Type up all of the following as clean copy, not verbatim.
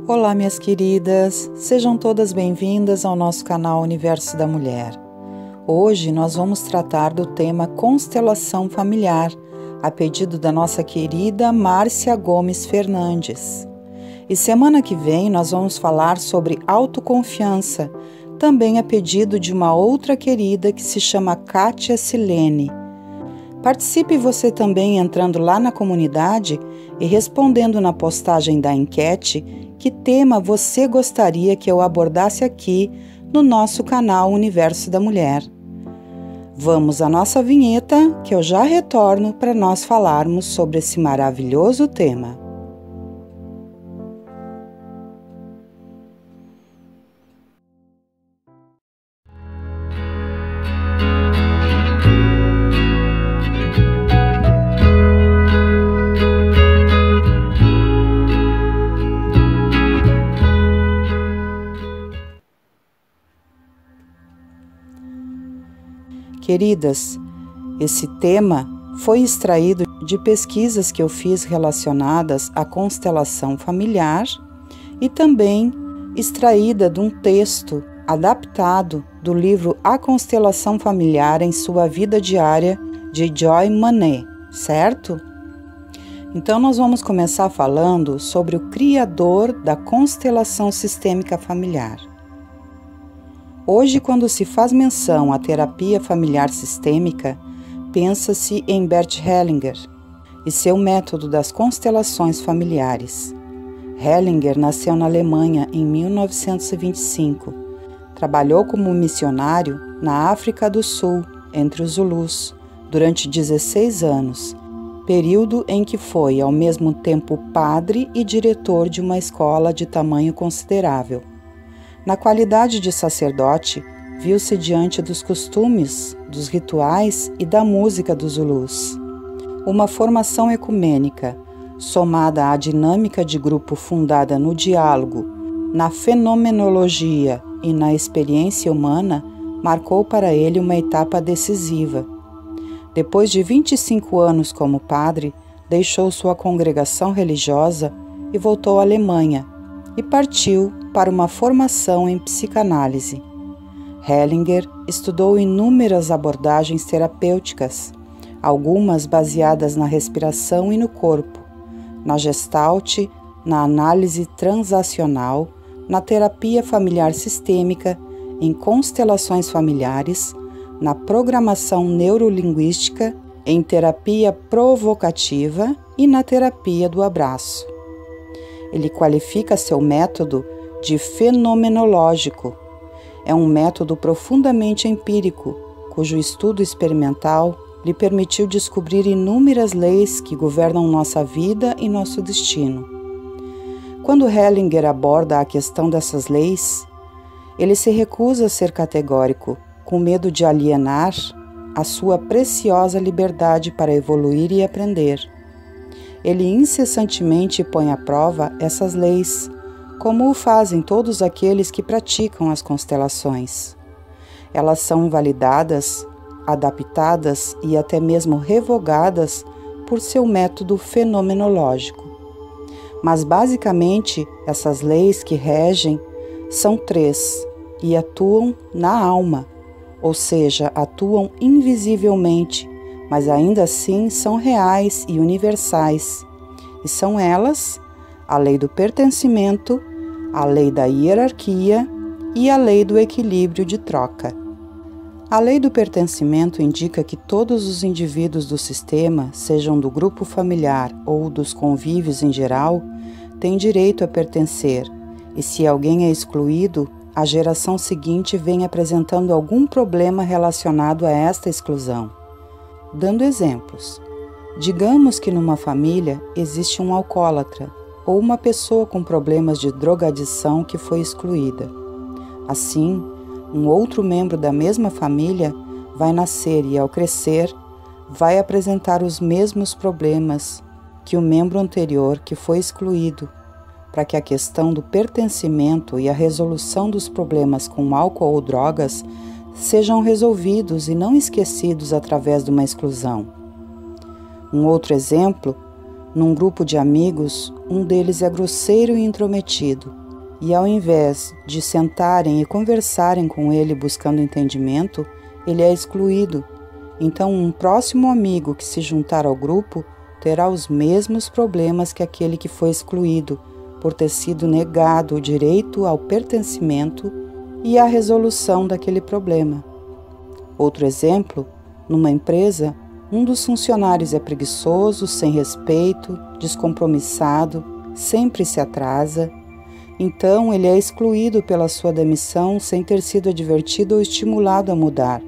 Olá, minhas queridas, sejam todas bem-vindas ao nosso canal Universo da Mulher. Hoje nós vamos tratar do tema constelação familiar, a pedido da nossa querida Márcia Gomes Fernandes. E semana que vem nós vamos falar sobre autoconfiança, também a pedido de uma outra querida que se chama Kátia Silene. Participe você também entrando lá na comunidade e respondendo na postagem da enquete que tema você gostaria que eu abordasse aqui no nosso canal Universo da Mulher. Vamos à nossa vinheta, que eu já retorno para nós falarmos sobre esse maravilhoso tema. Queridas, esse tema foi extraído de pesquisas que eu fiz relacionadas à constelação familiar e também extraída de um texto adaptado do livro A Constelação Familiar em Sua Vida Diária, de Joy Manet, certo? Então nós vamos começar falando sobre o criador da constelação sistêmica familiar. Hoje, quando se faz menção à terapia familiar sistêmica, pensa-se em Bert Hellinger e seu método das constelações familiares. Hellinger nasceu na Alemanha em 1925. Trabalhou como missionário na África do Sul, entre os Zulus, durante 16 anos, período em que foi, ao mesmo tempo, padre e diretor de uma escola de tamanho considerável. Na qualidade de sacerdote, viu-se diante dos costumes, dos rituais e da música dos Zulus. Uma formação ecumênica, somada à dinâmica de grupo fundada no diálogo, na fenomenologia e na experiência humana, marcou para ele uma etapa decisiva. Depois de 25 anos como padre, deixou sua congregação religiosa e voltou à Alemanha, e partiu para uma formação em psicanálise. Hellinger estudou inúmeras abordagens terapêuticas, algumas baseadas na respiração e no corpo, na Gestalt, na análise transacional, na terapia familiar sistêmica, em constelações familiares, na programação neurolinguística, em terapia provocativa e na terapia do abraço. Ele qualifica seu método de fenomenológico. É um método profundamente empírico, cujo estudo experimental lhe permitiu descobrir inúmeras leis que governam nossa vida e nosso destino. Quando Hellinger aborda a questão dessas leis, ele se recusa a ser categórico, com medo de alienar a sua preciosa liberdade para evoluir e aprender. Ele incessantemente põe à prova essas leis, como o fazem todos aqueles que praticam as constelações. Elas são validadas, adaptadas e até mesmo revogadas por seu método fenomenológico. Mas basicamente, essas leis que regem são 3 e atuam na alma, ou seja, atuam invisivelmente, mas ainda assim são reais e universais, e são elas a lei do pertencimento, a lei da hierarquia e a lei do equilíbrio de troca. A lei do pertencimento indica que todos os indivíduos do sistema, sejam do grupo familiar ou dos convívios em geral, têm direito a pertencer, e se alguém é excluído, a geração seguinte vem apresentando algum problema relacionado a esta exclusão. Dando exemplos, digamos que numa família existe um alcoólatra ou uma pessoa com problemas de drogadição que foi excluída. Assim, um outro membro da mesma família vai nascer e, ao crescer, vai apresentar os mesmos problemas que o membro anterior que foi excluído, para que a questão do pertencimento e a resolução dos problemas com álcool ou drogas sejam resolvidos e não esquecidos através de uma exclusão. Um outro exemplo Num grupo de amigos, um deles é grosseiro e intrometido, e ao invés de sentarem e conversarem com ele buscando entendimento, ele é excluído. Então, um próximo amigo que se juntar ao grupo terá os mesmos problemas que aquele que foi excluído, por ter sido negado o direito ao pertencimento e à resolução daquele problema. Outro exemplo, numa empresa, um dos funcionários é preguiçoso, sem respeito, descompromissado, sempre se atrasa. Então, ele é excluído pela sua demissão sem ter sido advertido ou estimulado a mudar.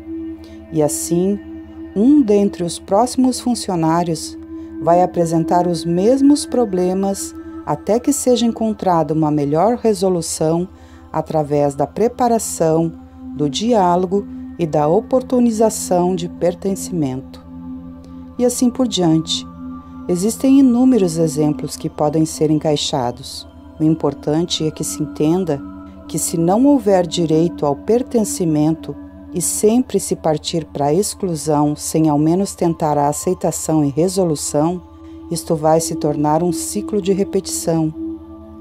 E assim, um dentre os próximos funcionários vai apresentar os mesmos problemas até que seja encontrada uma melhor resolução através da preparação, do diálogo e da oportunização de pertencimento. E assim por diante. Existem inúmeros exemplos que podem ser encaixados. O importante é que se entenda que, se não houver direito ao pertencimento e sempre se partir para a exclusão sem ao menos tentar a aceitação e resolução, isto vai se tornar um ciclo de repetição.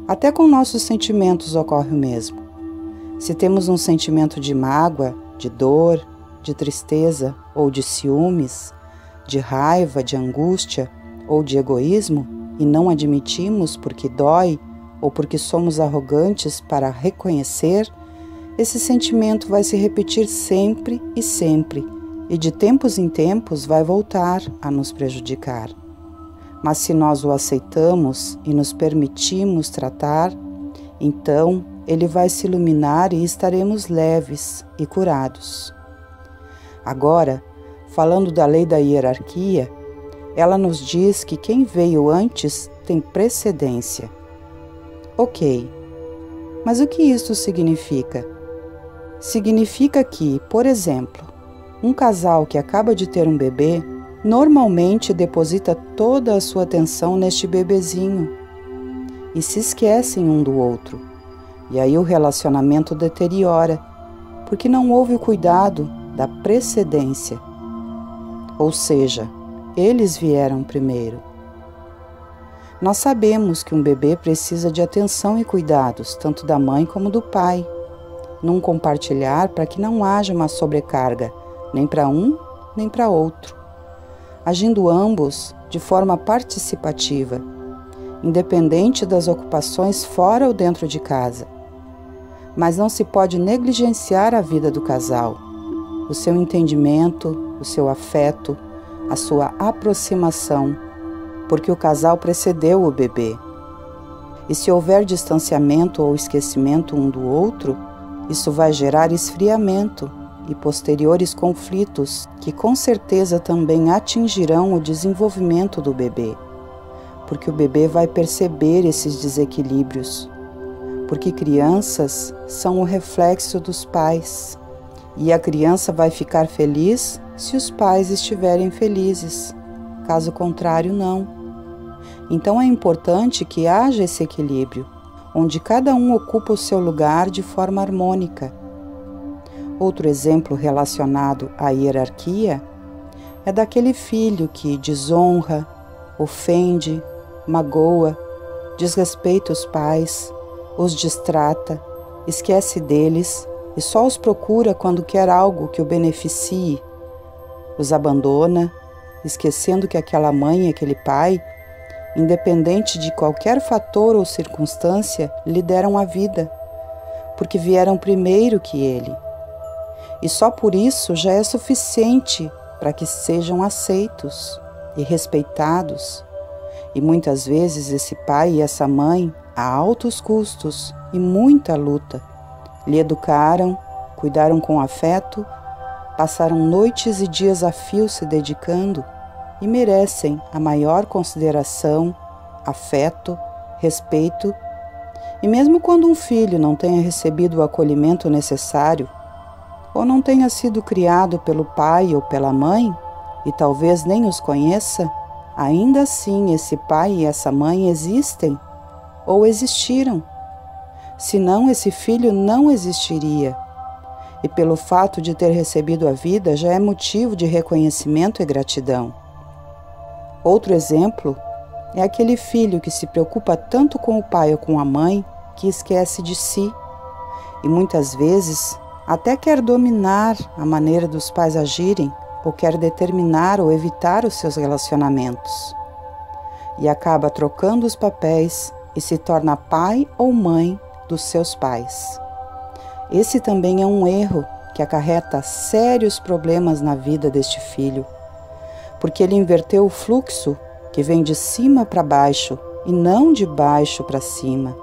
Até com nossos sentimentos ocorre o mesmo. Se temos um sentimento de mágoa, de dor, de tristeza ou de ciúmes, de raiva, de angústia ou de egoísmo, e não admitimos porque dói ou porque somos arrogantes para reconhecer, esse sentimento vai se repetir sempre e de tempos em tempos vai voltar a nos prejudicar. Mas se nós o aceitamos e nos permitimos tratar, então ele vai se iluminar e estaremos leves e curados. Agora, falando da lei da hierarquia, ela nos diz que quem veio antes tem precedência. Ok, mas o que isso significa? Significa que, por exemplo, um casal que acaba de ter um bebê normalmente deposita toda a sua atenção neste bebezinho e se esquecem um do outro. E aí o relacionamento deteriora, porque não houve o cuidado da precedência. Ou seja, eles vieram primeiro. Nós sabemos que um bebê precisa de atenção e cuidados, tanto da mãe como do pai, num compartilhar para que não haja uma sobrecarga, nem para um, nem para outro, agindo ambos de forma participativa, independente das ocupações fora ou dentro de casa. Mas não se pode negligenciar a vida do casal, o seu entendimento, o seu afeto, a sua aproximação, porque o casal precedeu o bebê. E se houver distanciamento ou esquecimento um do outro, isso vai gerar esfriamento e posteriores conflitos que com certeza também atingirão o desenvolvimento do bebê, porque o bebê vai perceber esses desequilíbrios, porque crianças são o reflexo dos pais, e a criança vai ficar feliz se os pais estiverem felizes, caso contrário não. Então é importante que haja esse equilíbrio, onde cada um ocupa o seu lugar de forma harmônica. Outro exemplo relacionado à hierarquia é daquele filho que desonra, ofende, magoa, desrespeita os pais, os distrata, esquece deles e só os procura quando quer algo que o beneficie, os abandona, esquecendo que aquela mãe e aquele pai, independente de qualquer fator ou circunstância, lhe deram a vida, porque vieram primeiro que ele. E só por isso já é suficiente para que sejam aceitos e respeitados. E muitas vezes esse pai e essa mãe, a altos custos e muita luta, lhe educaram, cuidaram com afeto, passaram noites e dias a fio se dedicando e merecem a maior consideração, afeto, respeito. E mesmo quando um filho não tenha recebido o acolhimento necessário, ou não tenha sido criado pelo pai ou pela mãe, e talvez nem os conheça, ainda assim esse pai e essa mãe existem ou existiram. Senão esse filho não existiria. E pelo fato de ter recebido a vida já é motivo de reconhecimento e gratidão. Outro exemplo É aquele filho que se preocupa tanto com o pai ou com a mãe que esquece de si e muitas vezes até quer dominar a maneira dos pais agirem ou quer determinar ou evitar os seus relacionamentos. E acaba trocando os papéis e se torna pai ou mãe dos seus pais. Esse também é um erro que acarreta sérios problemas na vida deste filho, porque ele inverteu o fluxo que vem de cima para baixo e não de baixo para cima.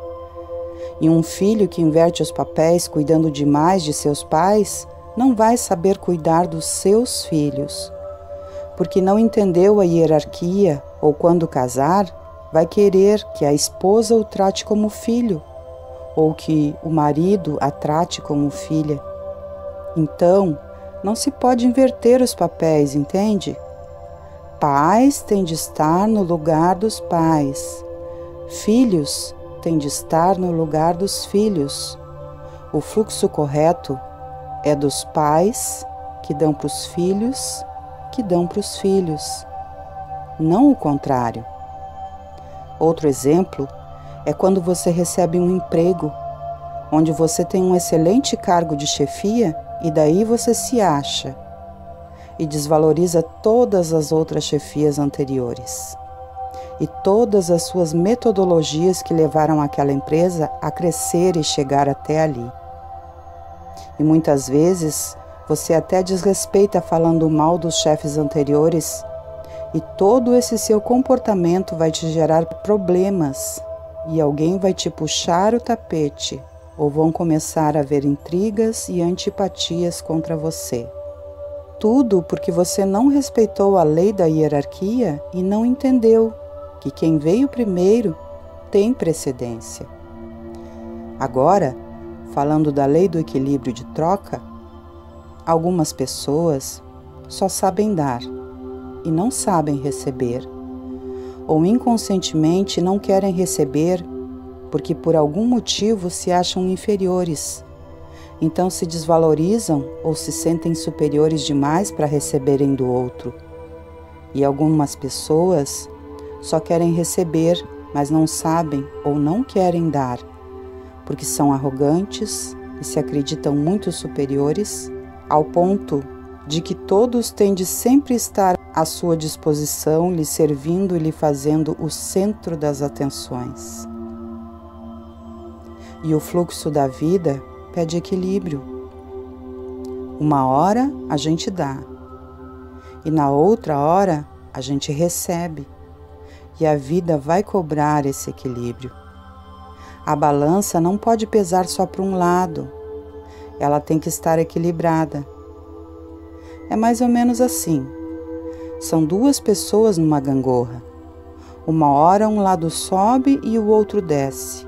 E um filho que inverte os papéis cuidando demais de seus pais não vai saber cuidar dos seus filhos, porque não entendeu a hierarquia ou quando casar, vai querer que a esposa o trate como filho ou que o marido a trate como filha. Então, não se pode inverter os papéis, entende? Pais têm de estar no lugar dos pais. Filhos têm de estar no lugar dos filhos. O fluxo correto é dos pais que dão para os filhos, que dão para os filhos, não o contrário. Outro exemplo é quando você recebe um emprego, onde você tem um excelente cargo de chefia e daí você se acha e desvaloriza todas as outras chefias anteriores e todas as suas metodologias que levaram aquela empresa a crescer e chegar até ali. E muitas vezes você até desrespeita falando mal dos chefes anteriores e todo esse seu comportamento vai te gerar problemas e alguém vai te puxar o tapete ou vão começar a haver intrigas e antipatias contra você. Tudo porque você não respeitou a lei da hierarquia e não entendeu que quem veio primeiro tem precedência. Agora, falando da lei do equilíbrio de troca, algumas pessoas só sabem dar e não sabem receber, ou inconscientemente não querem receber porque por algum motivo se acham inferiores, então se desvalorizam ou se sentem superiores demais para receberem do outro. E algumas pessoas só querem receber, mas não sabem ou não querem dar, porque são arrogantes e se acreditam muito superiores, ao ponto de que todos têm de sempre estar à sua disposição, lhe servindo e lhe fazendo o centro das atenções. E o fluxo da vida pede equilíbrio. Uma hora a gente dá, e na outra hora a gente recebe, e a vida vai cobrar esse equilíbrio. A balança não pode pesar só para um lado, ela tem que estar equilibrada. É mais ou menos assim. São duas pessoas numa gangorra. Uma hora um lado sobe e o outro desce.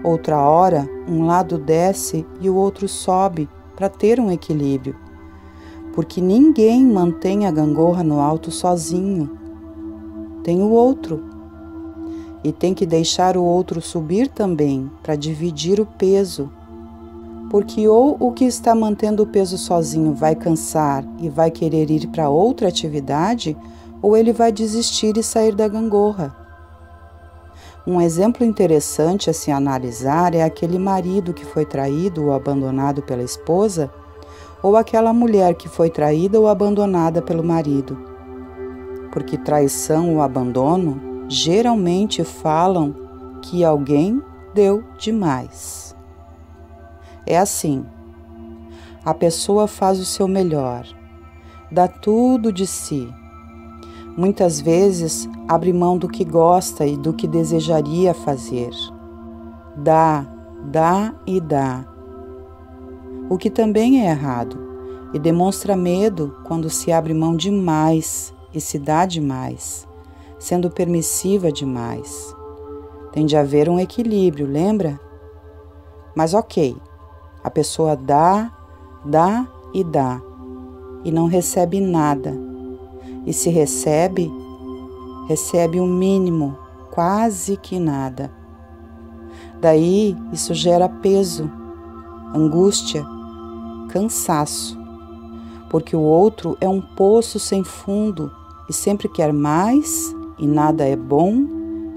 Outra hora um lado desce e o outro sobe para ter um equilíbrio. Porque ninguém mantém a gangorra no alto sozinho. Tem o outro. E tem que deixar o outro subir também para dividir o peso. Porque ou o que está mantendo o peso sozinho vai cansar e vai querer ir para outra atividade, ou ele vai desistir e sair da gangorra. Um exemplo interessante a se analisar é aquele marido que foi traído ou abandonado pela esposa, ou aquela mulher que foi traída ou abandonada pelo marido. Porque traição ou abandono geralmente falam que alguém deu demais. É assim, a pessoa faz o seu melhor, dá tudo de si. Muitas vezes abre mão do que gosta e do que desejaria fazer. Dá e dá. O que também é errado e demonstra medo quando se abre mão demais e se dá demais, sendo permissiva demais. Tem de haver um equilíbrio, lembra? Mas ok, a pessoa dá e não recebe nada. E se recebe, recebe o mínimo, quase que nada. Daí isso gera peso, angústia, cansaço, porque o outro é um poço sem fundo e sempre quer mais e nada é bom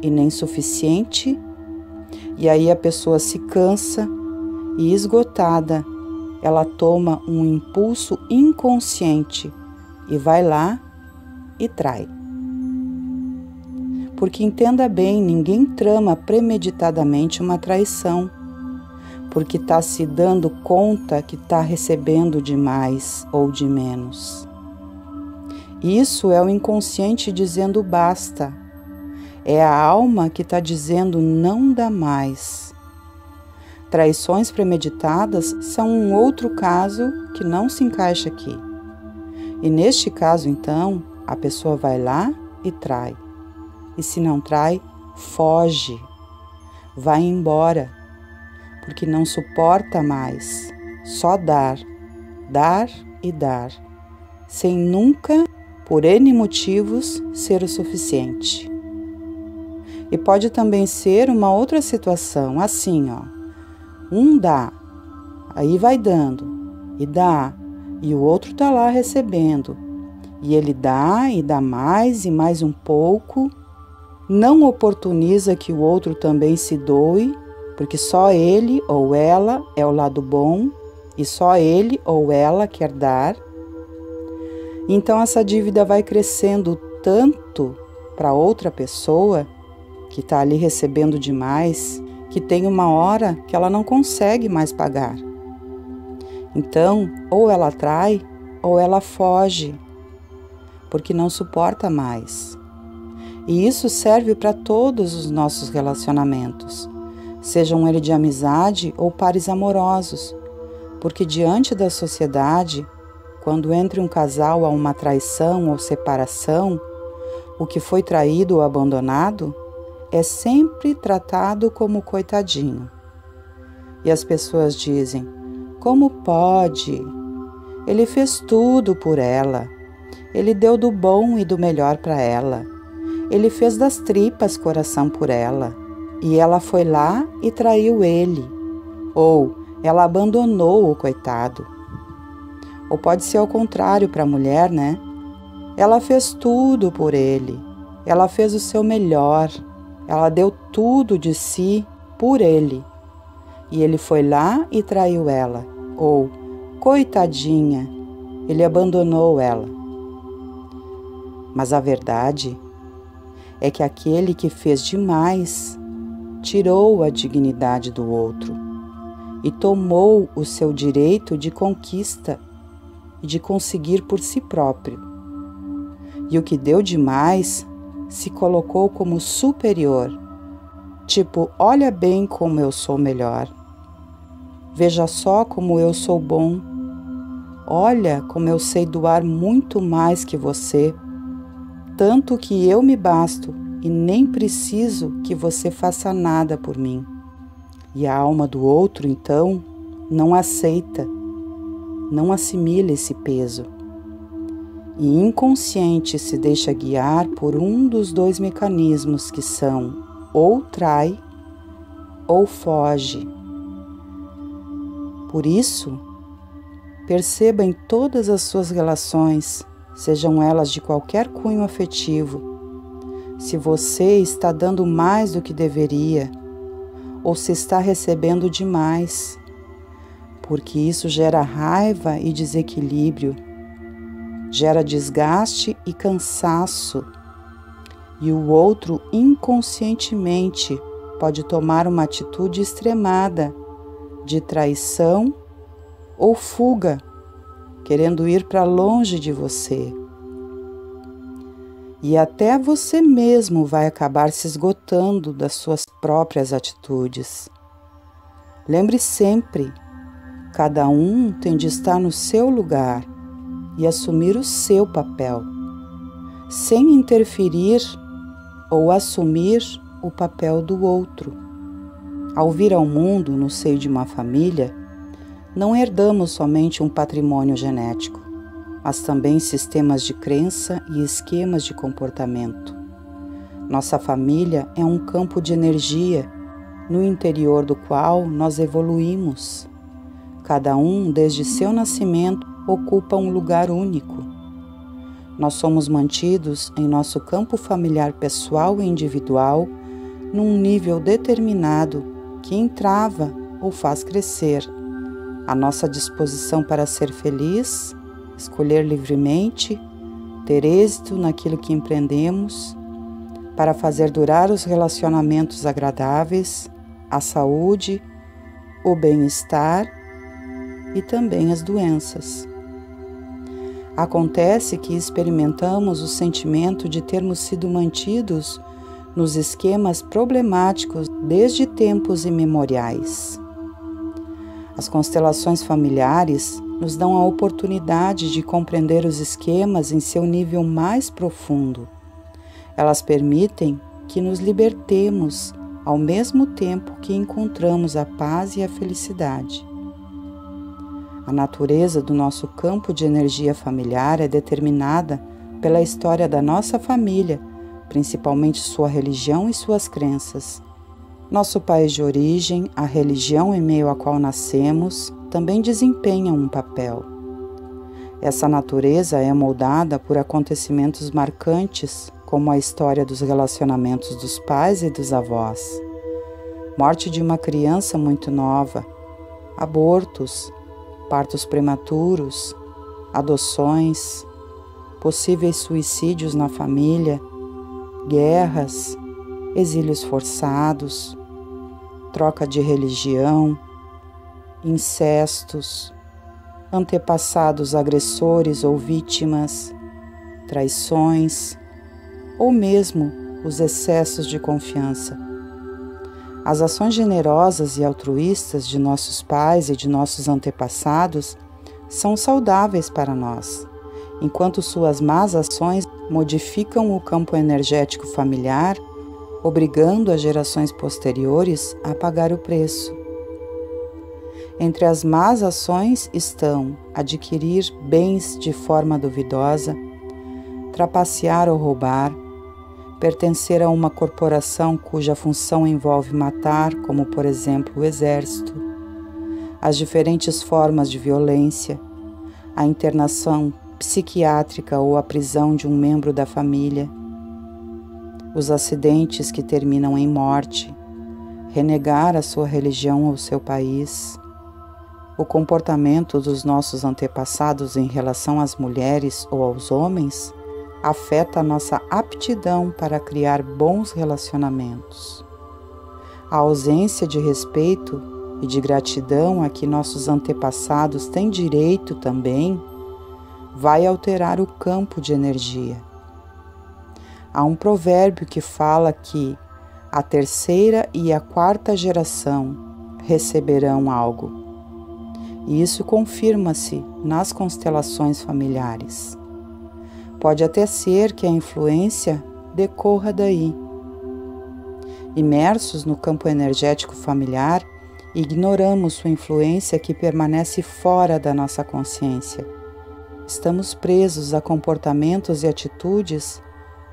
e nem suficiente, e aí a pessoa se cansa e, esgotada, ela toma um impulso inconsciente e vai lá e trai. Porque entenda bem, ninguém trama premeditadamente uma traição, porque está se dando conta que está recebendo de mais ou de menos. Isso é o inconsciente dizendo basta. É a alma que está dizendo não dá mais. Traições premeditadas são um outro caso que não se encaixa aqui. E neste caso, então, a pessoa vai lá e trai. E se não trai, foge. Vai embora. Porque não suporta mais. Só dar e dar. Sem nunca, por N motivos, ser o suficiente. E pode também ser uma outra situação, assim, ó. Um dá, aí vai dando, e dá, e o outro tá lá recebendo. E ele dá, e dá mais, e mais um pouco. Não oportuniza que o outro também se doe, porque só ele ou ela é o lado bom, e só ele ou ela quer dar. Então essa dívida vai crescendo tanto para outra pessoa, que está ali recebendo demais, que tem uma hora que ela não consegue mais pagar. Então, ou ela trai, ou ela foge, porque não suporta mais. E isso serve para todos os nossos relacionamentos, sejam eles de amizade ou pares amorosos, porque diante da sociedade, quando entre um casal a uma traição ou separação, o que foi traído ou abandonado é sempre tratado como coitadinho. E as pessoas dizem, como pode? Ele fez tudo por ela. Ele deu do bom e do melhor para ela. Ele fez das tripas coração por ela. E ela foi lá e traiu ele. Ou ela abandonou o coitado. Ou pode ser ao contrário para a mulher, né? Ela fez tudo por ele. Ela fez o seu melhor. Ela deu tudo de si por ele. E ele foi lá e traiu ela. Ou, coitadinha, ele abandonou ela. Mas a verdade é que aquele que fez demais tirou a dignidade do outro e tomou o seu direito de conquista e de conseguir por si próprio. E o que deu demais se colocou como superior, tipo, olha bem como eu sou melhor, veja só como eu sou bom, olha como eu sei doar muito mais que você, tanto que eu me basto e nem preciso que você faça nada por mim. E a alma do outro, então, não aceita, não assimila esse peso. E inconsciente se deixa guiar por um dos dois mecanismos que são ou trai ou foge. Por isso, perceba em todas as suas relações, sejam elas de qualquer cunho afetivo, se você está dando mais do que deveria ou se está recebendo demais, porque isso gera raiva e desequilíbrio, gera desgaste e cansaço, e o outro inconscientemente pode tomar uma atitude extremada de traição ou fuga, querendo ir para longe de você. E até você mesmo vai acabar se esgotando das suas próprias atitudes. Lembre sempre, cada um tem de estar no seu lugar e assumir o seu papel, sem interferir ou assumir o papel do outro. Ao vir ao mundo no seio de uma família, não herdamos somente um patrimônio genético, mas também sistemas de crença e esquemas de comportamento. Nossa família é um campo de energia no interior do qual nós evoluímos. Cada um, desde seu nascimento, ocupa um lugar único. Nós somos mantidos em nosso campo familiar pessoal e individual num nível determinado que entrava ou faz crescer a nossa disposição para ser feliz, escolher livremente, ter êxito naquilo que empreendemos, para fazer durar os relacionamentos agradáveis, a saúde, o bem-estar e também as doenças. Acontece que experimentamos o sentimento de termos sido mantidos nos esquemas problemáticos desde tempos imemoriais. As constelações familiares nos dão a oportunidade de compreender os esquemas em seu nível mais profundo. Elas permitem que nos libertemos ao mesmo tempo que encontramos a paz e a felicidade. A natureza do nosso campo de energia familiar é determinada pela história da nossa família, principalmente sua religião e suas crenças. Nosso país de origem, a religião em meio à qual nascemos, também desempenham um papel. Essa natureza é moldada por acontecimentos marcantes, como a história dos relacionamentos dos pais e dos avós, morte de uma criança muito nova, abortos, partos prematuros, adoções, possíveis suicídios na família, guerras, exílios forçados, troca de religião, incestos, antepassados agressores ou vítimas, traições, ou mesmo os excessos de confiança. As ações generosas e altruístas de nossos pais e de nossos antepassados são saudáveis para nós, enquanto suas más ações modificam o campo energético familiar, obrigando as gerações posteriores a pagar o preço. Entre as más ações estão adquirir bens de forma duvidosa, trapacear ou roubar, pertencer a uma corporação cuja função envolve matar, como por exemplo o exército, as diferentes formas de violência, a internação psiquiátrica ou a prisão de um membro da família, os acidentes que terminam em morte, renegar a sua religião ou seu país, o comportamento dos nossos antepassados em relação às mulheres ou aos homens afeta a nossa aptidão para criar bons relacionamentos. A ausência de respeito e de gratidão a que nossos antepassados têm direito também vai alterar o campo de energia. Há um provérbio que fala que a terceira e a quarta geração receberão algo. E isso confirma-se nas constelações familiares. Pode até ser que a influência decorra daí. Imersos no campo energético familiar, ignoramos sua influência que permanece fora da nossa consciência. Estamos presos a comportamentos e atitudes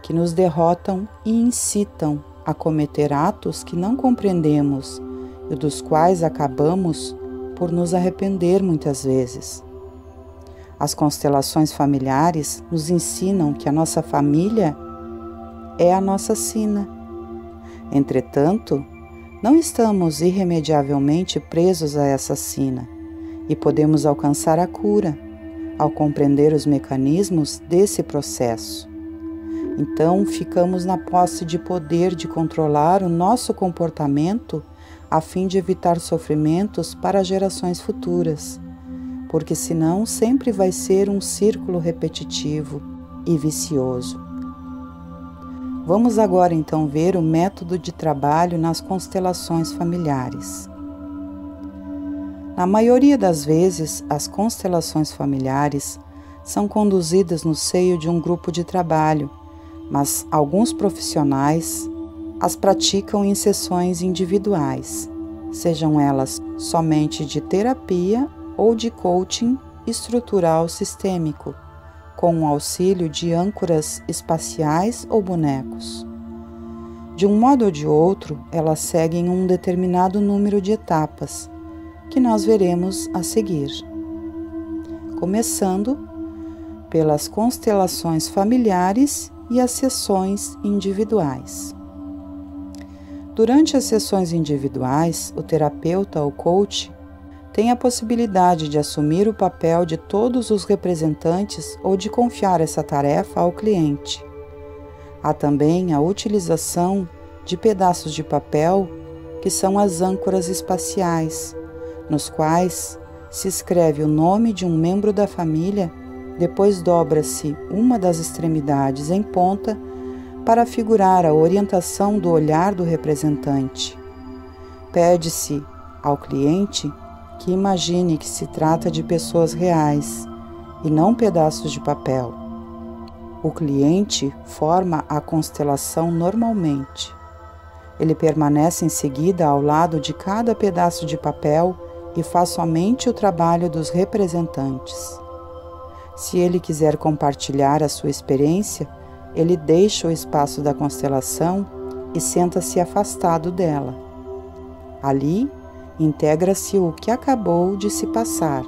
que nos derrotam e incitam a cometer atos que não compreendemos e dos quais acabamos por nos arrepender muitas vezes. As constelações familiares nos ensinam que a nossa família é a nossa sina. Entretanto, não estamos irremediavelmente presos a essa sina e podemos alcançar a cura ao compreender os mecanismos desse processo. Então, ficamos na posse de poder de controlar o nosso comportamento a fim de evitar sofrimentos para gerações futuras, porque senão sempre vai ser um círculo repetitivo e vicioso. Vamos agora então ver o método de trabalho nas constelações familiares. Na maioria das vezes, as constelações familiares são conduzidas no seio de um grupo de trabalho, mas alguns profissionais as praticam em sessões individuais, sejam elas somente de terapia ou de coaching estrutural sistêmico, com o auxílio de âncoras espaciais ou bonecos. De um modo ou de outro, elas seguem um determinado número de etapas, que nós veremos a seguir. Começando pelas constelações familiares e as sessões individuais. Durante as sessões individuais, o terapeuta ou coach tem a possibilidade de assumir o papel de todos os representantes ou de confiar essa tarefa ao cliente. Há também a utilização de pedaços de papel que são as âncoras espaciais, nos quais se escreve o nome de um membro da família, depois dobra-se uma das extremidades em ponta para figurar a orientação do olhar do representante. Pede-se ao cliente que imagine que se trata de pessoas reais e não pedaços de papel. O cliente forma a constelação normalmente. Ele permanece em seguida ao lado de cada pedaço de papel e faz somente o trabalho dos representantes. Se ele quiser compartilhar a sua experiência, ele deixa o espaço da constelação e senta-se afastado dela. Ali, integra-se o que acabou de se passar.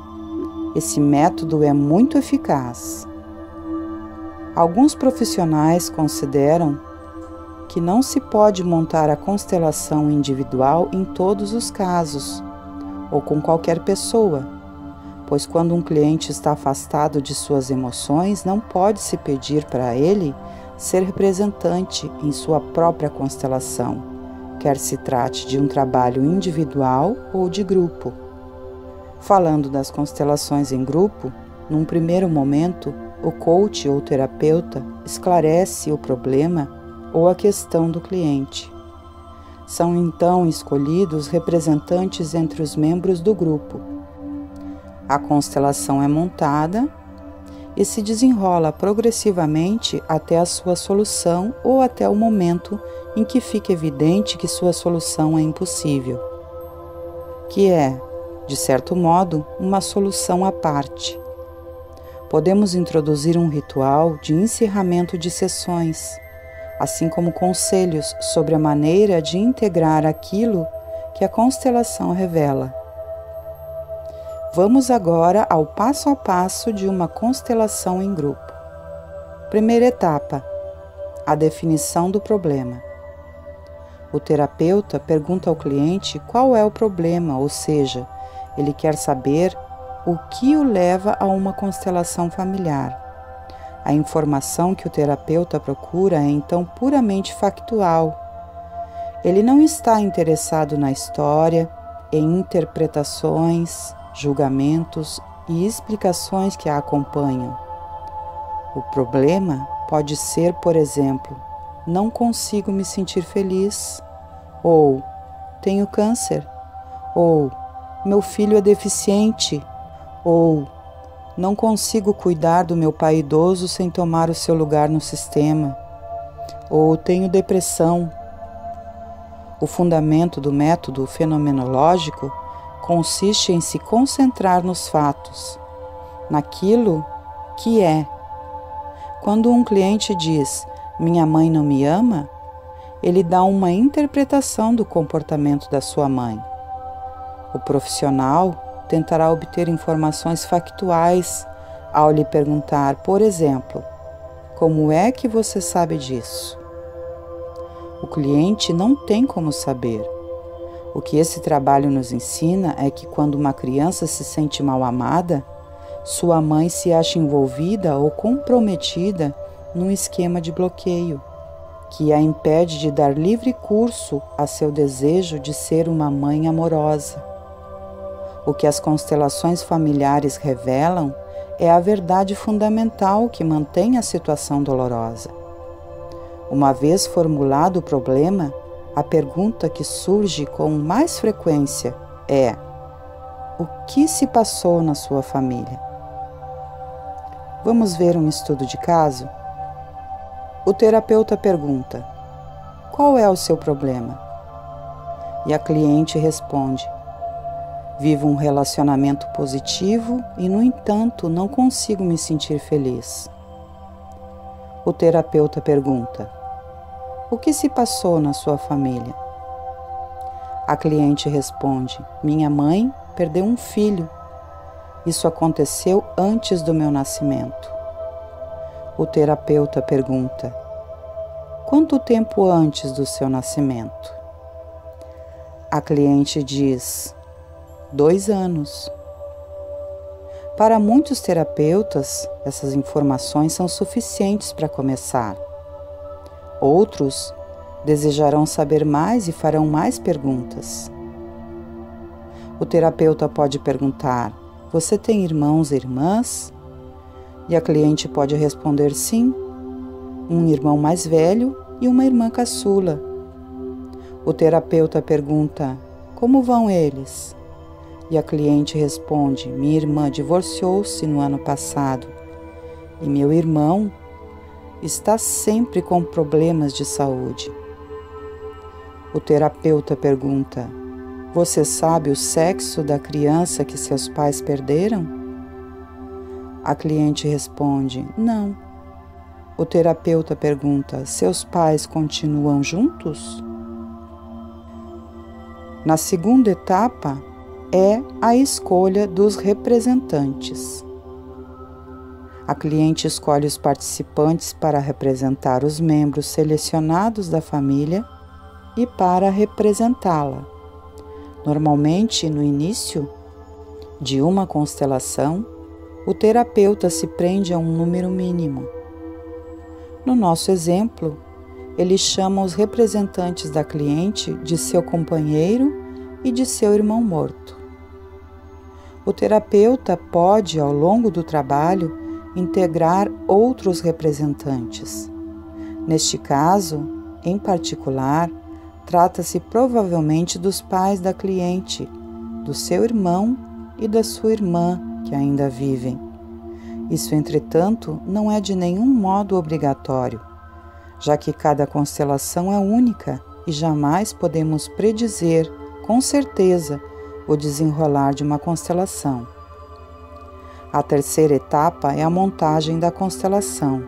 Esse método é muito eficaz. Alguns profissionais consideram que não se pode montar a constelação individual em todos os casos, ou com qualquer pessoa, pois quando um cliente está afastado de suas emoções, não pode-se pedir para ele ser representante em sua própria constelação, quer se trate de um trabalho individual ou de grupo. Falando das constelações em grupo, num primeiro momento, o coach ou terapeuta esclarece o problema ou a questão do cliente. São então escolhidos representantes entre os membros do grupo. A constelação é montada e se desenrola progressivamente até a sua solução ou até o momento em que fica evidente que sua solução é impossível, que é, de certo modo, uma solução à parte. Podemos introduzir um ritual de encerramento de sessões, assim como conselhos sobre a maneira de integrar aquilo que a constelação revela. Vamos agora ao passo a passo de uma constelação em grupo. Primeira etapa: a definição do problema. O terapeuta pergunta ao cliente qual é o problema, ou seja, ele quer saber o que o leva a uma constelação familiar. A informação que o terapeuta procura é então puramente factual. Ele não está interessado na história, em interpretações, julgamentos e explicações que a acompanham. O problema pode ser, por exemplo, não consigo me sentir feliz, ou tenho câncer, ou meu filho é deficiente, ou não consigo cuidar do meu pai idoso sem tomar o seu lugar no sistema, ou tenho depressão. O fundamento do método fenomenológico consiste em se concentrar nos fatos, naquilo que é. Quando um cliente diz, minha mãe não me ama, ele dá uma interpretação do comportamento da sua mãe. O profissional tentará obter informações factuais ao lhe perguntar, por exemplo, como é que você sabe disso? O cliente não tem como saber. O que esse trabalho nos ensina é que quando uma criança se sente mal amada, sua mãe se acha envolvida ou comprometida num esquema de bloqueio, que a impede de dar livre curso a seu desejo de ser uma mãe amorosa. O que as constelações familiares revelam é a verdade fundamental que mantém a situação dolorosa. Uma vez formulado o problema, a pergunta que surge com mais frequência é: o que se passou na sua família? Vamos ver um estudo de caso? O terapeuta pergunta: qual é o seu problema? E a cliente responde: vivo um relacionamento positivo e, no entanto, não consigo me sentir feliz. O terapeuta pergunta: o que se passou na sua família? A cliente responde: minha mãe perdeu um filho. Isso aconteceu antes do meu nascimento. O terapeuta pergunta: quanto tempo antes do seu nascimento? A cliente diz: 2 anos. Para muitos terapeutas, essas informações são suficientes para começar. Outros desejarão saber mais e farão mais perguntas. O terapeuta pode perguntar: você tem irmãos e irmãs? E a cliente pode responder sim, um irmão mais velho e uma irmã caçula. O terapeuta pergunta: como vão eles? E a cliente responde: minha irmã divorciou-se no ano passado e meu irmão está sempre com problemas de saúde. O terapeuta pergunta: você sabe o sexo da criança que seus pais perderam? A cliente responde: não. O terapeuta pergunta: seus pais continuam juntos? Na segunda etapa, é a escolha dos representantes. A cliente escolhe os participantes para representar os membros selecionados da família e para representá-la. Normalmente, no início de uma constelação, o terapeuta se prende a um número mínimo. No nosso exemplo, ele chama os representantes da cliente de seu companheiro e de seu irmão morto. O terapeuta pode, ao longo do trabalho, integrar outros representantes. Neste caso, em particular, trata-se provavelmente dos pais da cliente, do seu irmão e da sua irmã que ainda vivem. Isso, entretanto, não é de nenhum modo obrigatório, já que cada constelação é única e jamais podemos predizer, com certeza, o desenrolar de uma constelação. A terceira etapa é a montagem da constelação.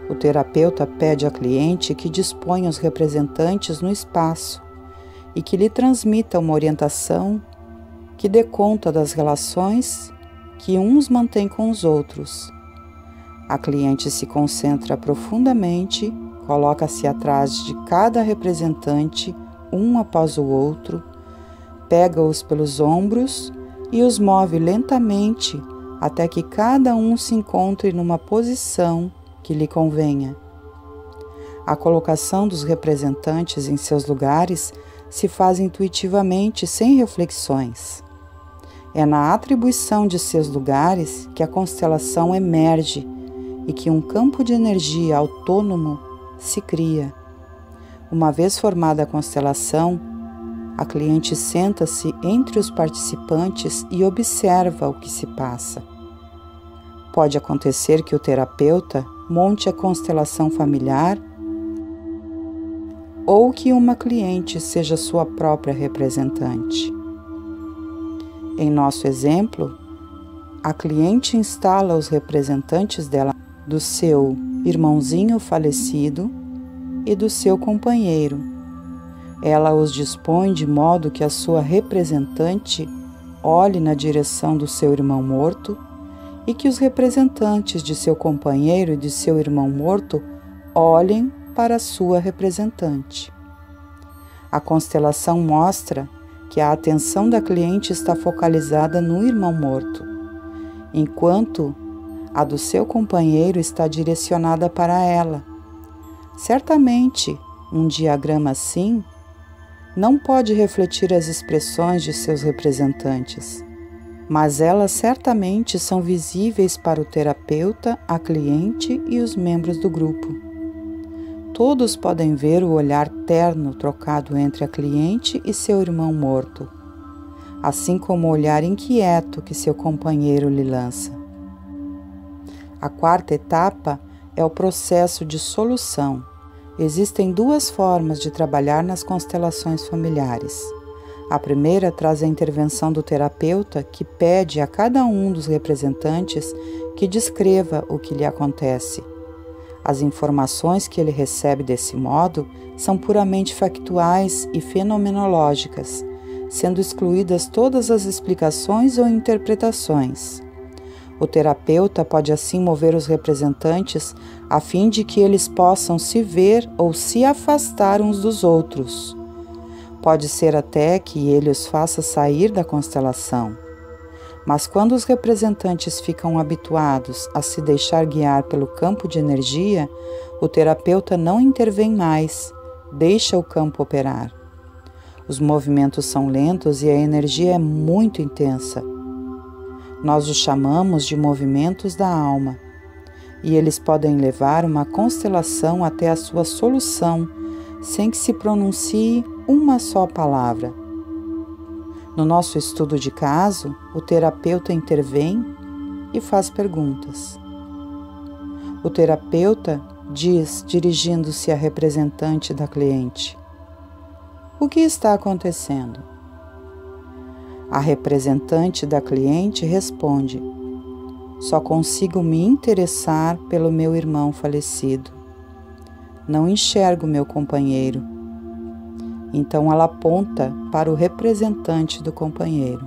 O terapeuta pede à cliente que disponha os representantes no espaço e que lhe transmita uma orientação que dê conta das relações que uns mantêm com os outros. A cliente se concentra profundamente, coloca-se atrás de cada representante, um após o outro, pega-os pelos ombros e os move lentamente até que cada um se encontre numa posição que lhe convenha. A colocação dos representantes em seus lugares se faz intuitivamente, sem reflexões. É na atribuição de seus lugares que a constelação emerge e que um campo de energia autônomo se cria. Uma vez formada a constelação, a cliente senta-se entre os participantes e observa o que se passa. Pode acontecer que o terapeuta monte a constelação familiar ou que uma cliente seja sua própria representante. Em nosso exemplo, a cliente instala os representantes dela do seu irmãozinho falecido e do seu companheiro. Ela os dispõe de modo que a sua representante olhe na direção do seu irmão morto e que os representantes de seu companheiro e de seu irmão morto olhem para a sua representante. A constelação mostra que a atenção da cliente está focalizada no irmão morto, enquanto a do seu companheiro está direcionada para ela. Certamente, um diagrama assim não pode refletir as expressões de seus representantes, mas elas certamente são visíveis para o terapeuta, a cliente e os membros do grupo. Todos podem ver o olhar terno trocado entre a cliente e seu irmão morto, assim como o olhar inquieto que seu companheiro lhe lança. A quarta etapa é o processo de solução. Existem 2 formas de trabalhar nas constelações familiares. A primeira traz a intervenção do terapeuta, que pede a cada um dos representantes que descreva o que lhe acontece. As informações que ele recebe desse modo são puramente factuais e fenomenológicas, sendo excluídas todas as explicações ou interpretações. O terapeuta pode assim mover os representantes a fim de que eles possam se ver ou se afastar uns dos outros. Pode ser até que ele os faça sair da constelação. Mas quando os representantes ficam habituados a se deixar guiar pelo campo de energia, o terapeuta não intervém mais, deixa o campo operar. Os movimentos são lentos e a energia é muito intensa. Nós os chamamos de movimentos da alma, e eles podem levar uma constelação até a sua solução, sem que se pronuncie uma só palavra. No nosso estudo de caso, o terapeuta intervém e faz perguntas. O terapeuta diz, dirigindo-se à representante da cliente: "O que está acontecendo?" A representante da cliente responde: "Só consigo me interessar pelo meu irmão falecido. Não enxergo meu companheiro." Então ela aponta para o representante do companheiro.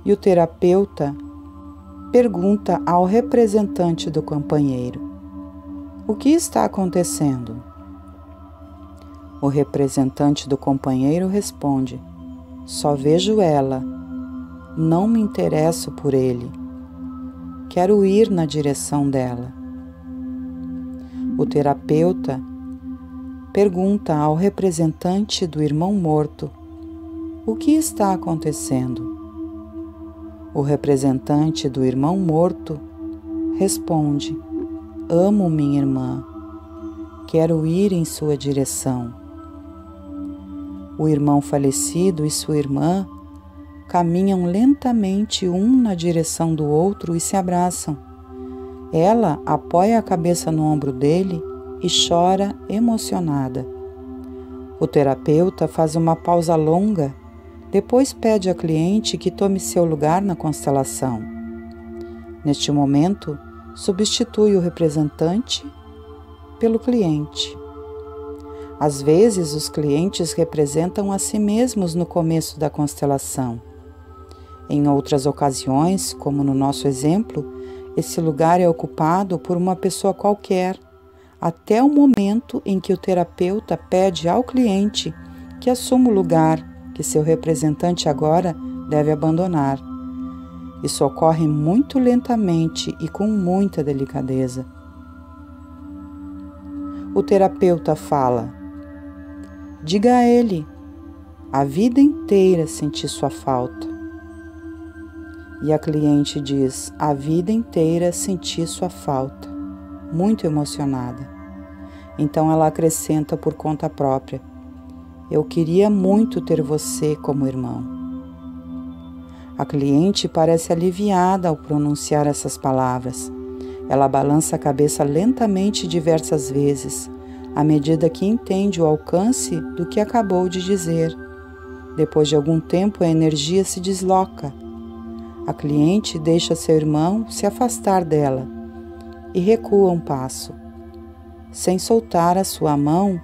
E o terapeuta pergunta ao representante do companheiro: "O que está acontecendo?" O representante do companheiro responde: "Só vejo ela. Não me interesso por ele. Quero ir na direção dela." O terapeuta pergunta ao representante do irmão morto: "O que está acontecendo?" O representante do irmão morto responde: "Amo minha irmã. Quero ir em sua direção." O irmão falecido e sua irmã caminham lentamente um na direção do outro e se abraçam. Ela apoia a cabeça no ombro dele e chora emocionada. O terapeuta faz uma pausa longa, depois pede à cliente que tome seu lugar na constelação. Neste momento, substitui o representante pelo cliente. Às vezes, os clientes representam a si mesmos no começo da constelação. Em outras ocasiões, como no nosso exemplo, esse lugar é ocupado por uma pessoa qualquer, até o momento em que o terapeuta pede ao cliente que assuma o lugar que seu representante agora deve abandonar. Isso ocorre muito lentamente e com muita delicadeza. O terapeuta fala: "Diga a ele, a vida inteira senti sua falta." E a cliente diz: "A vida inteira senti sua falta." Muito emocionada. Então ela acrescenta por conta própria: "Eu queria muito ter você como irmão." A cliente parece aliviada ao pronunciar essas palavras. Ela balança a cabeça lentamente diversas vezes, à medida que entende o alcance do que acabou de dizer. Depois de algum tempo, a energia se desloca. A cliente deixa seu irmão se afastar dela e recua um passo. Sem soltar a sua mão,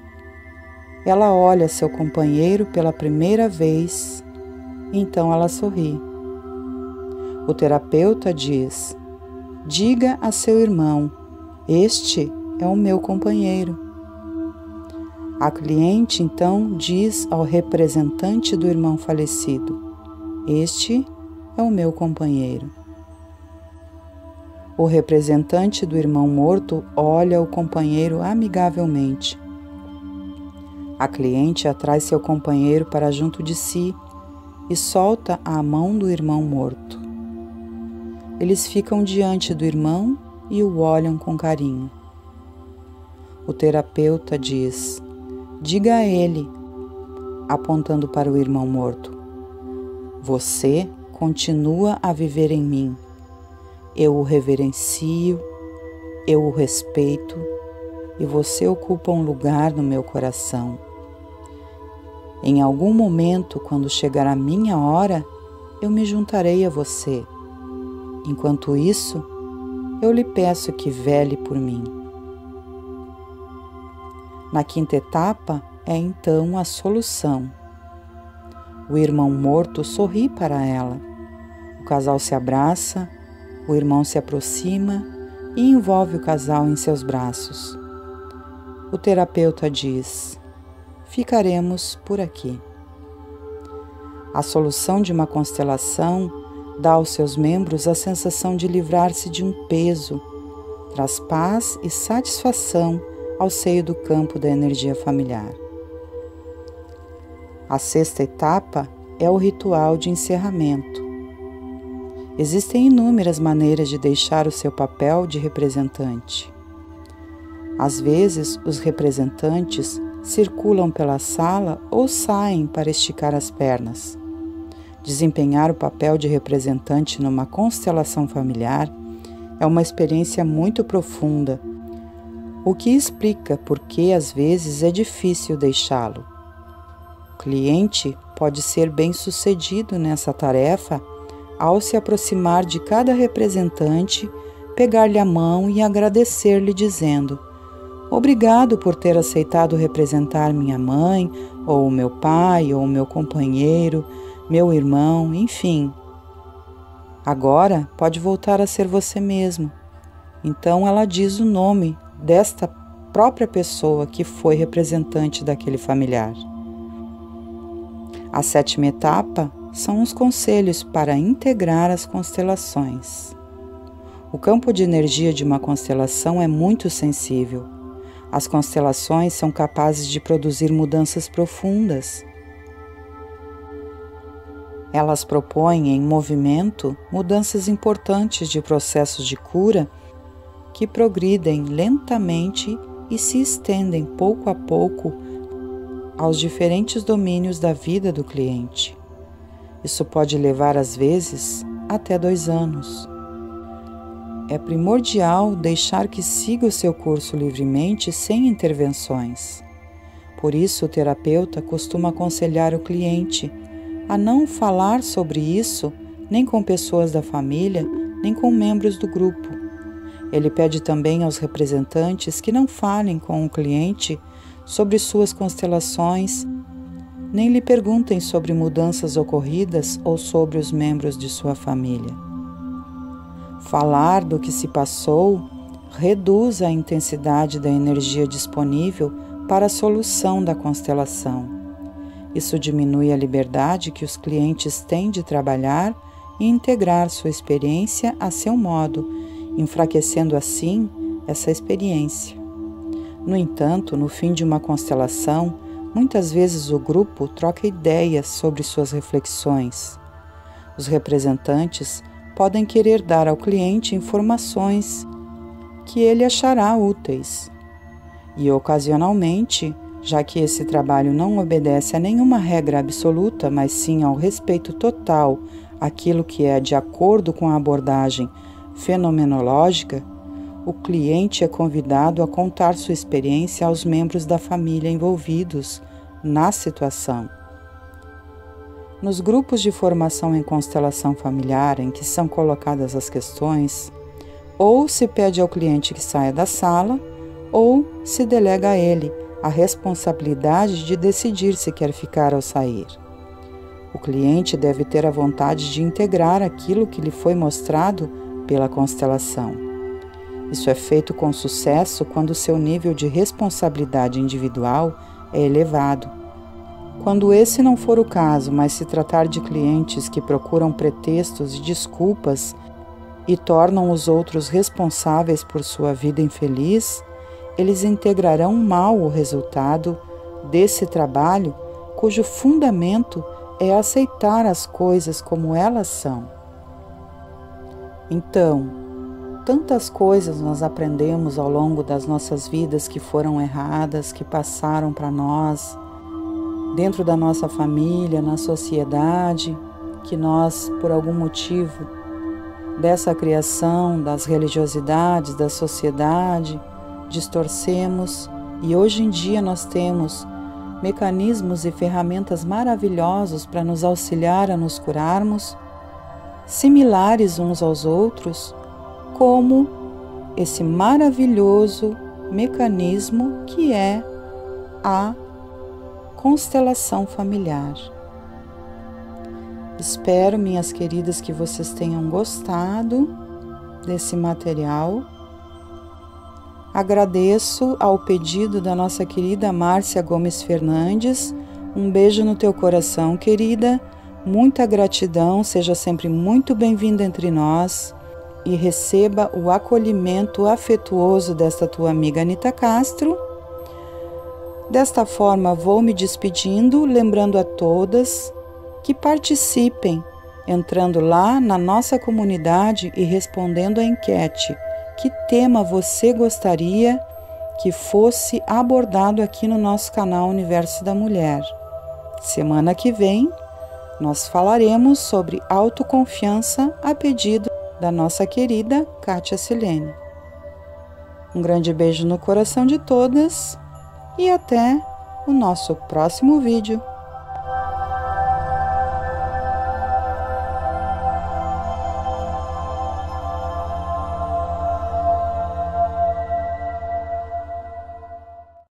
ela olha seu companheiro pela primeira vez, então ela sorri. O terapeuta diz: "Diga a seu irmão, este é o meu companheiro." A cliente então diz ao representante do irmão falecido: "Este é o meu companheiro." O representante do irmão morto olha o companheiro amigavelmente. A cliente atrai seu companheiro para junto de si e solta a mão do irmão morto. Eles ficam diante do irmão e o olham com carinho. O terapeuta diz: "Diga a ele", apontando para o irmão morto: "Você continua a viver em mim. Eu o reverencio, eu o respeito e você ocupa um lugar no meu coração. Em algum momento, quando chegar a minha hora, eu me juntarei a você. Enquanto isso, eu lhe peço que vele por mim." Na quinta etapa é então a solução. O irmão morto sorri para ela. O casal se abraça, o irmão se aproxima e envolve o casal em seus braços. O terapeuta diz: ficaremos por aqui. A solução de uma constelação dá aos seus membros a sensação de livrar-se de um peso, traz paz e satisfação ao seio do campo da energia familiar. A sexta etapa é o ritual de encerramento. Existem inúmeras maneiras de deixar o seu papel de representante. Às vezes, os representantes circulam pela sala ou saem para esticar as pernas. Desempenhar o papel de representante numa constelação familiar é uma experiência muito profunda, o que explica por que às vezes é difícil deixá-lo. O cliente pode ser bem-sucedido nessa tarefa ao se aproximar de cada representante, pegar-lhe a mão e agradecer-lhe dizendo: "Obrigado por ter aceitado representar minha mãe, ou meu pai, ou meu companheiro, meu irmão, enfim. Agora pode voltar a ser você mesmo." Então ela diz o nome desta própria pessoa que foi representante daquele familiar. A sétima etapa são os conselhos para integrar as constelações. O campo de energia de uma constelação é muito sensível. As constelações são capazes de produzir mudanças profundas. Elas propõem em movimento mudanças importantes de processos de cura que progridem lentamente e se estendem pouco a pouco aos diferentes domínios da vida do cliente. Isso pode levar, às vezes, até 2 anos. É primordial deixar que siga o seu curso livremente sem intervenções. Por isso, o terapeuta costuma aconselhar o cliente a não falar sobre isso nem com pessoas da família, nem com membros do grupo. Ele pede também aos representantes que não falem com o cliente sobre suas constelações, nem lhe perguntem sobre mudanças ocorridas ou sobre os membros de sua família. Falar do que se passou reduz a intensidade da energia disponível para a solução da constelação. Isso diminui a liberdade que os clientes têm de trabalhar e integrar sua experiência a seu modo, enfraquecendo assim essa experiência. No entanto, no fim de uma constelação, muitas vezes o grupo troca ideias sobre suas reflexões. Os representantes podem querer dar ao cliente informações que ele achará úteis. E, ocasionalmente, já que esse trabalho não obedece a nenhuma regra absoluta, mas sim ao respeito total àquilo que é de acordo com a abordagem fenomenológica, o cliente é convidado a contar sua experiência aos membros da família envolvidos na situação. Nos grupos de formação em constelação familiar em que são colocadas as questões, ou se pede ao cliente que saia da sala, ou se delega a ele a responsabilidade de decidir se quer ficar ou sair. O cliente deve ter a vontade de integrar aquilo que lhe foi mostrado pela constelação. Isso é feito com sucesso quando seu nível de responsabilidade individual é elevado. Quando esse não for o caso, mas se tratar de clientes que procuram pretextos e desculpas e tornam os outros responsáveis por sua vida infeliz, eles integrarão mal o resultado desse trabalho, cujo fundamento é aceitar as coisas como elas são. Então, tantas coisas nós aprendemos ao longo das nossas vidas que foram erradas, que passaram para nós, dentro da nossa família, na sociedade, que nós, por algum motivo dessa criação, das religiosidades, da sociedade, distorcemos, e hoje em dia nós temos mecanismos e ferramentas maravilhosos para nos auxiliar a nos curarmos, similares uns aos outros, como esse maravilhoso mecanismo que é a constelação familiar. Espero, minhas queridas, que vocês tenham gostado desse material. Agradeço ao pedido da nossa querida Márcia Gomes Fernandes. Um beijo no teu coração, querida. Muita gratidão, seja sempre muito bem-vinda entre nós e receba o acolhimento afetuoso desta tua amiga Anita Castro. Desta forma, vou me despedindo, lembrando a todas que participem, entrando lá na nossa comunidade e respondendo a enquete. Que tema você gostaria que fosse abordado aqui no nosso canal Universo da Mulher? Semana que vem, nós falaremos sobre autoconfiança a pedido da nossa querida Kátia Silene. Um grande beijo no coração de todas e até o nosso próximo vídeo.